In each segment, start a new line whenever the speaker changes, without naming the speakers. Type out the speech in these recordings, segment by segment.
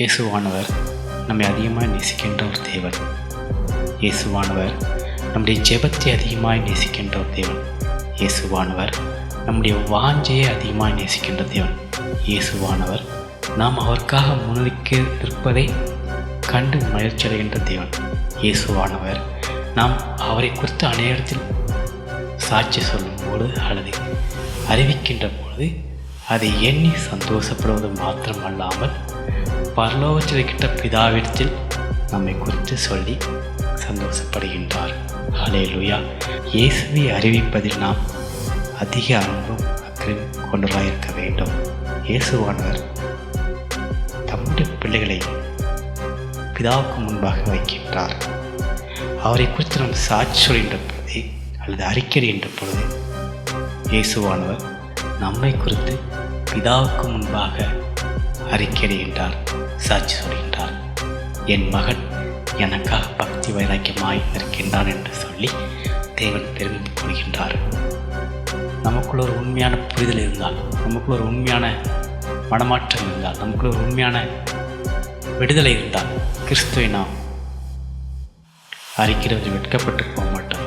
இயேசுவானவர் நம்மை அதிகமாக நேசிக்கின்ற ஒரு தேவன். இயேசுவானவர் நம்முடைய ஜெபத்தை அதிகமாக நேசிக்கின்ற ஒரு தேவன். இயேசுவானவர் நம்முடைய வாஞ்சையை அதிகமாக நேசிக்கின்ற தேவன். இயேசுவானவர் நாம் அவருக்காக முன்னணிக்க நிற்பதை கண்டு மகிழ்ச்சியடைகின்ற தேவன். இயேசுவானவர் நாம் அவரை குறித்து அநேகத்தில் சாட்சி சொல்லும் பொழுது அல்லது அறிவிக்கின்ற பொழுது அதை எண்ணி சந்தோஷப்படுவது மாத்திரமல்லாமல் பரலோகத்தில் இருக்கின்ற பிதாவிடத்தில் நம்மை குறித்து சொல்லி சந்தோஷப்படுகின்றார். ஹல்லேலூயா. இயேசுவை அறிவிப்பதில் நாம் அதிக அன்பும் அக்கறையும் கொண்டவராக இருக்க வேண்டும். இயேசுவானவர் தம்முடைய பிள்ளைகளை பிதாவுக்கு முன்பாக வைக்கின்றார். அவரை குறித்து நாம் சாட்சி சொல்கின்ற பொழுது அல்லது அறிக்கையிடுகின்ற பொழுது இயேசுவானவர் நம்மை குறித்து பிதாவுக்கு முன்பாக அறிக்கையிடுகின்றார், சாட்சி சொல்கின்றார். என் மகன் எனக்காக பக்தி வைராக்கியமாய் இருக்கின்றான் என்று சொல்லி தேவன் பெருமை கொள்கின்றார். நமக்குள்ள ஒரு உண்மையான புரிதல் இருந்தால், நமக்குள்ள ஒரு உண்மையான மனமாற்றம் இருந்தால், நமக்குள்ள ஒரு உண்மையான விடுதலை இருந்தால் கிறிஸ்துவை நாம் அறிக்கிறது வெட்கப்பட்டு போக மாட்டோம்.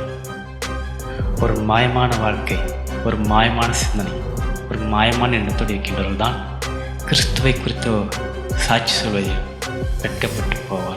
ஒரு மாயமான வாழ்க்கை, ஒரு மாயமான சிந்தனை, ஒரு மாயமான எண்ணத்தோடு இருக்கின்றவர்கள் தான் கிறிஸ்துவை குறித்து சாட்சி சொல்வதில் வெட்கப்பட்டு போவார்.